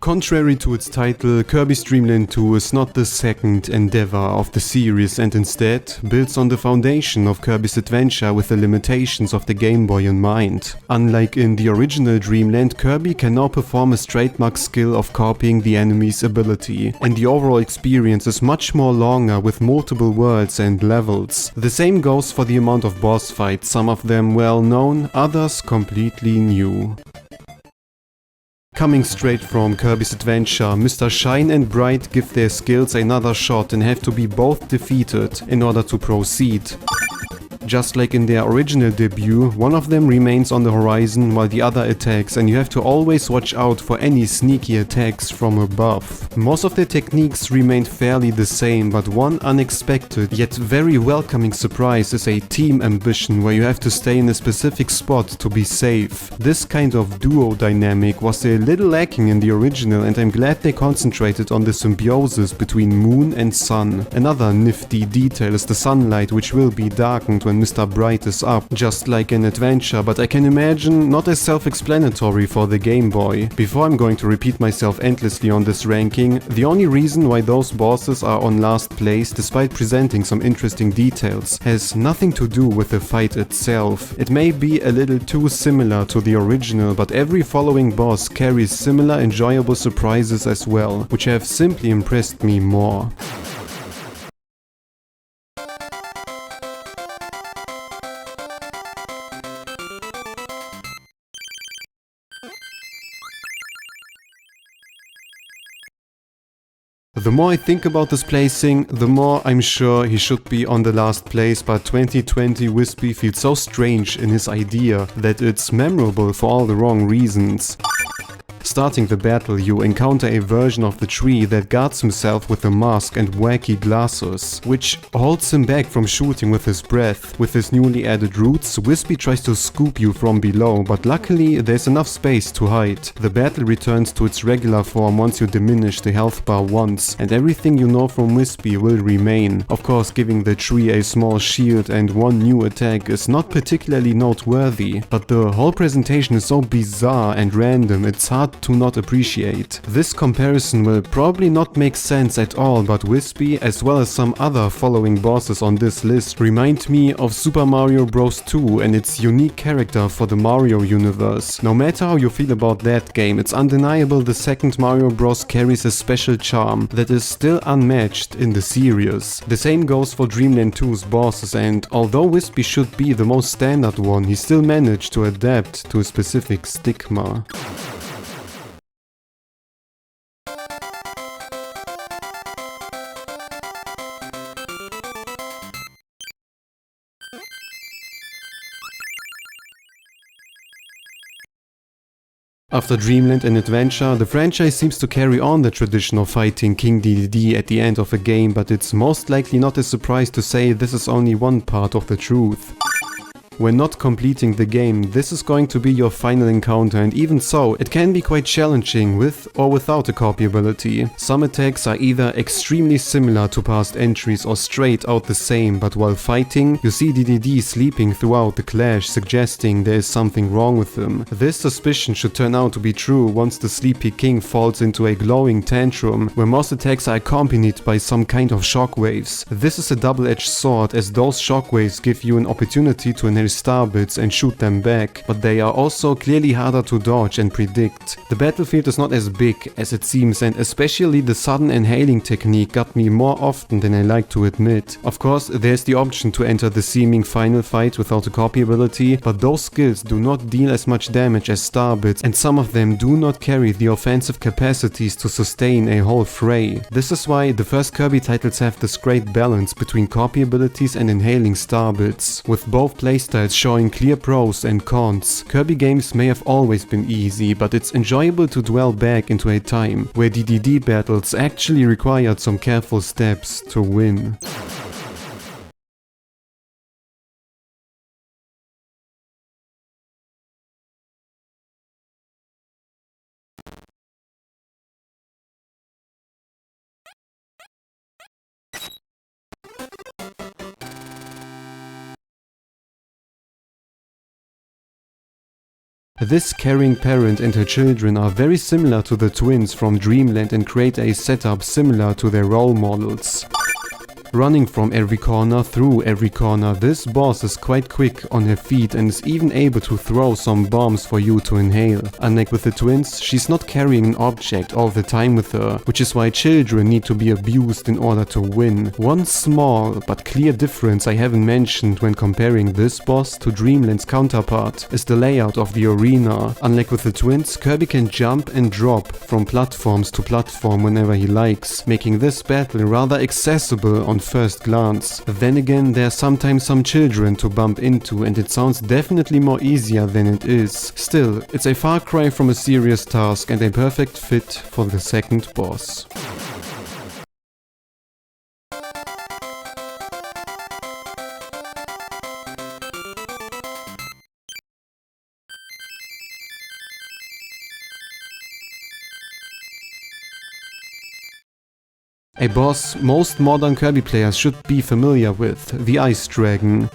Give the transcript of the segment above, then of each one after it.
Contrary to its title, Kirby's Dreamland 2 is not the second endeavor of the series and instead builds on the foundation of Kirby's adventure with the limitations of the Game Boy in mind. Unlike in the original Dreamland, Kirby can now perform his trademark skill of copying the enemy's ability, and the overall experience is much more longer with multiple worlds and levels. The same goes for the amount of boss fights, some of them well known, others completely new. Coming straight from Kirby's adventure, Mr. Shine and Bright give their skills another shot and have to be both defeated in order to proceed. Just like in their original debut, one of them remains on the horizon while the other attacks, and you have to always watch out for any sneaky attacks from above. Most of their techniques remained fairly the same, but one unexpected yet very welcoming surprise is a team ambition where you have to stay in a specific spot to be safe. This kind of duo dynamic was a little lacking in the original, and I'm glad they concentrated on the symbiosis between moon and sun. Another nifty detail is the sunlight, which will be darkened when Mr. Bright is up, just like an adventure, but I can imagine not as self-explanatory for the Game Boy. Before I'm going to repeat myself endlessly on this ranking, the only reason why those bosses are on last place, despite presenting some interesting details, has nothing to do with the fight itself. It may be a little too similar to the original, but every following boss carries similar enjoyable surprises as well, which have simply impressed me more. The more I think about this placing, the more I'm sure he should be on the last place, but 2020 Whispy feels so strange in his idea that it's memorable for all the wrong reasons. Starting the battle, you encounter a version of the tree that guards himself with a mask and wacky glasses, which holds him back from shooting with his breath. With his newly added roots, Whispy tries to scoop you from below, but luckily there's enough space to hide. The battle returns to its regular form once you diminish the health bar once, and everything you know from Whispy will remain. Of course, giving the tree a small shield and one new attack is not particularly noteworthy, but the whole presentation is so bizarre and random it's hard to not appreciate. This comparison will probably not make sense at all, but Whispy, as well as some other following bosses on this list, remind me of Super Mario Bros. 2 and its unique character for the Mario universe. No matter how you feel about that game, it's undeniable the second Mario Bros. Carries a special charm that is still unmatched in the series. The same goes for Dreamland 2's bosses, and although Whispy should be the most standard one, he still managed to adapt to a specific stigma. After Dreamland and Adventure, the franchise seems to carry on the tradition of fighting King Dedede at the end of a game, but it's most likely not a surprise to say this is only one part of the truth. When not completing the game, this is going to be your final encounter, and even so, it can be quite challenging with or without a copy ability. Some attacks are either extremely similar to past entries or straight out the same, but while fighting, you see Dedede sleeping throughout the clash, suggesting there is something wrong with him. This suspicion should turn out to be true once the sleepy king falls into a glowing tantrum, where most attacks are accompanied by some kind of shockwaves. This is a double-edged sword, as those shockwaves give you an opportunity to inhale star bits and shoot them back, but they are also clearly harder to dodge and predict. The battlefield is not as big as it seems, and especially the sudden inhaling technique got me more often than I like to admit. Of course, there's the option to enter the seeming final fight without a copy ability, but those skills do not deal as much damage as star bits, and some of them do not carry the offensive capacities to sustain a whole fray. This is why the first Kirby titles have this great balance between copy abilities and inhaling star bits, with both playstyles showing clear pros and cons. Kirby games may have always been easy, but it's enjoyable to dwell back into a time where Dedede battles actually required some careful steps to win. This caring parent and her children are very similar to the twins from Dreamland and create a setup similar to their role models. Running from every corner through every corner, this boss is quite quick on her feet and is even able to throw some bombs for you to inhale. Unlike with the twins, she's not carrying an object all the time with her, which is why children need to be abused in order to win. One small but clear difference I haven't mentioned when comparing this boss to Dreamland's counterpart is the layout of the arena. Unlike with the twins, Kirby can jump and drop from platforms to platform whenever he likes, making this battle rather accessible on first glance. Then again, there are sometimes some children to bump into and it sounds definitely more easier than it is. Still, it's a far cry from a serious task and a perfect fit for the second boss. A boss most modern Kirby players should be familiar with, the Ice Dragon.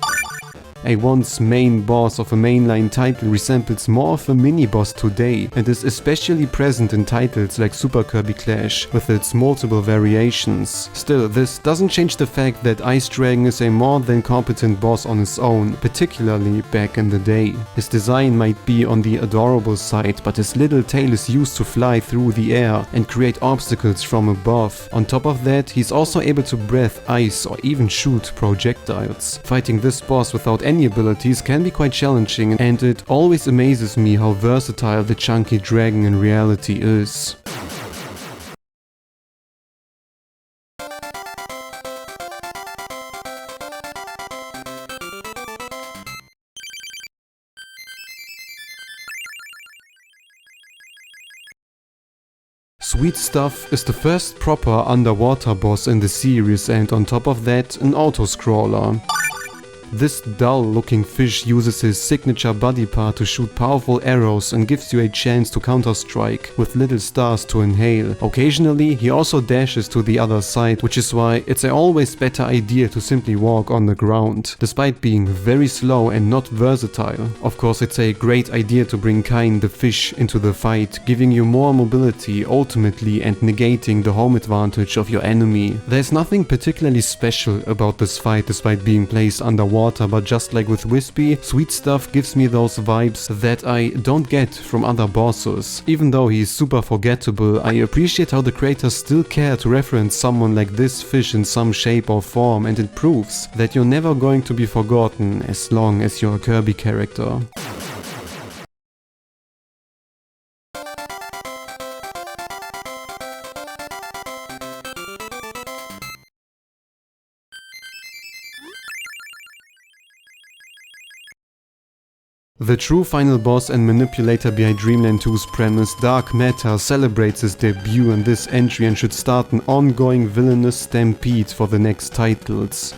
A once main boss of a mainline title resembles more of a mini-boss today and is especially present in titles like Super Kirby Clash with its multiple variations. Still, this doesn't change the fact that Ice Dragon is a more than competent boss on his own, particularly back in the day. His design might be on the adorable side, but his little tail is used to fly through the air and create obstacles from above. On top of that, he's also able to breathe ice or even shoot projectiles. Fighting this boss without any abilities can be quite challenging, and it always amazes me how versatile the chunky dragon in reality is. Sweet Stuff is the first proper underwater boss in the series, and on top of that, an auto-scroller. This dull-looking fish uses his signature body part to shoot powerful arrows and gives you a chance to counter-strike with little stars to inhale. Occasionally, he also dashes to the other side, which is why it's a always better idea to simply walk on the ground, despite being very slow and not versatile. Of course, it's a great idea to bring Kain the fish into the fight, giving you more mobility ultimately and negating the home advantage of your enemy. There's nothing particularly special about this fight despite being placed underwater, but just like with Whispy, Sweet Stuff gives me those vibes that I don't get from other bosses. Even though he's super forgettable, I appreciate how the creators still care to reference someone like this fish in some shape or form, and it proves that you're never going to be forgotten as long as you're a Kirby character. The true final boss and manipulator behind Dreamland 2's premise, Dark Matter, celebrates his debut in this entry and should start an ongoing villainous stampede for the next titles.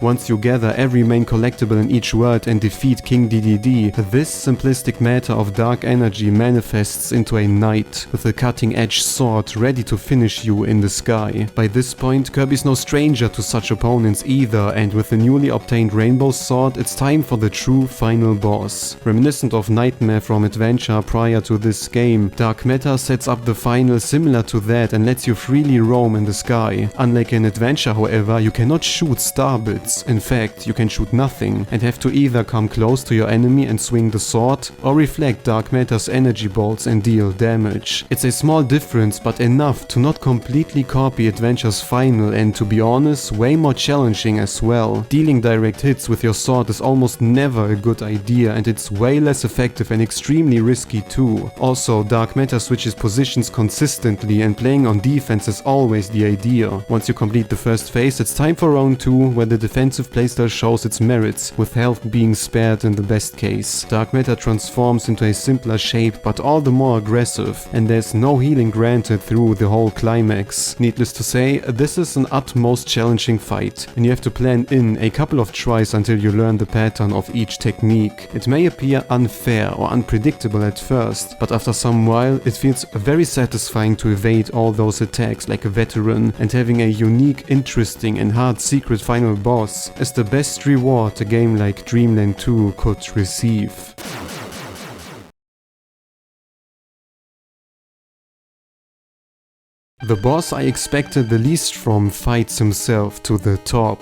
Once you gather every main collectible in each world and defeat King Dedede, this simplistic matter of dark energy manifests into a knight with a cutting-edge sword ready to finish you in the sky. By this point, Kirby's no stranger to such opponents either, and with the newly obtained Rainbow Sword, it's time for the true final boss. Reminiscent of Nightmare from Adventure prior to this game, Dark Matter sets up the final similar to that and lets you freely roam in the sky. Unlike in Adventure, however, you cannot shoot star bits. In fact, you can shoot nothing and have to either come close to your enemy and swing the sword, or reflect Dark Matter's energy bolts and deal damage. It's a small difference, but enough to not completely copy Adventure's final, and to be honest, way more challenging as well. Dealing direct hits with your sword is almost never a good idea, and it's way less effective and extremely risky too. Also, Dark Matter switches positions consistently, and playing on defense is always the idea. Once you complete the first phase, it's time for round 2, where the defensive playstyle shows its merits, with health being spared in the best case. Dark Matter transforms into a simpler shape, but all the more aggressive, and there's no healing granted through the whole climax. Needless to say, this is an utmost challenging fight, and you have to plan in a couple of tries until you learn the pattern of each technique. It may appear unfair or unpredictable at first, but after some while it feels very satisfying to evade all those attacks like a veteran, and having a unique, interesting and hard secret final boss is the best reward a game like Dreamland 2 could receive. The boss I expected the least from fights himself to the top.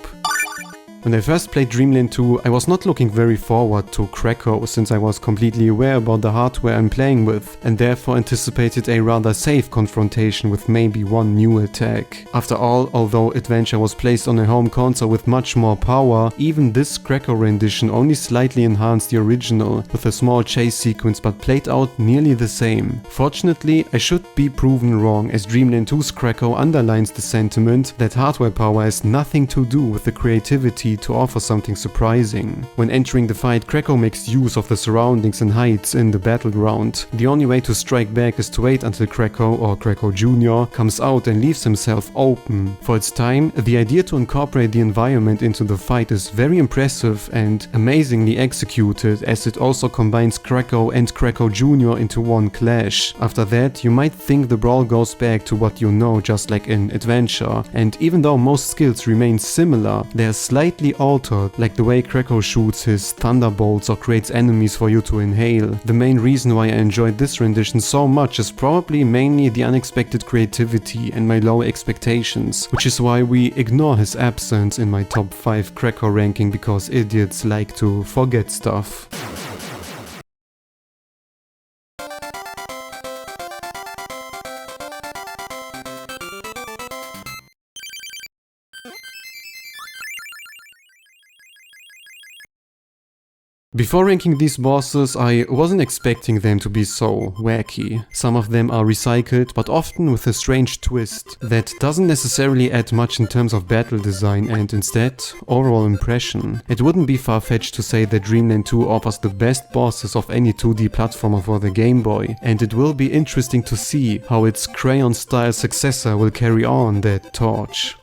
When I first played Dreamland 2, I was not looking very forward to Kracko since I was completely aware about the hardware I'm playing with and therefore anticipated a rather safe confrontation with maybe one new attack. After all, although Adventure was placed on a home console with much more power, even this Kracko rendition only slightly enhanced the original with a small chase sequence but played out nearly the same. Fortunately, I should be proven wrong as Dreamland 2's Kracko underlines the sentiment that hardware power has nothing to do with the creativity to offer something surprising. When entering the fight, Kracko makes use of the surroundings and hides in the battleground. The only way to strike back is to wait until Kracko, or Kracko Jr., comes out and leaves himself open. For its time, the idea to incorporate the environment into the fight is very impressive and amazingly executed, as it also combines Kracko and Kracko Jr. into one clash. After that, you might think the brawl goes back to what you know, just like in Adventure, and even though most skills remain similar, they are slightly altered, like the way Kracko shoots his thunderbolts or creates enemies for you to inhale. The main reason why I enjoyed this rendition so much is probably mainly the unexpected creativity and my low expectations, which is why we ignore his absence in my top 5 Kracko ranking because idiots like to forget stuff. Before ranking these bosses, I wasn't expecting them to be so wacky. Some of them are recycled, but often with a strange twist that doesn't necessarily add much in terms of battle design and instead overall impression. It wouldn't be far-fetched to say that Dreamland 2 offers the best bosses of any 2D platformer for the Game Boy, and it will be interesting to see how its crayon-style successor will carry on that torch.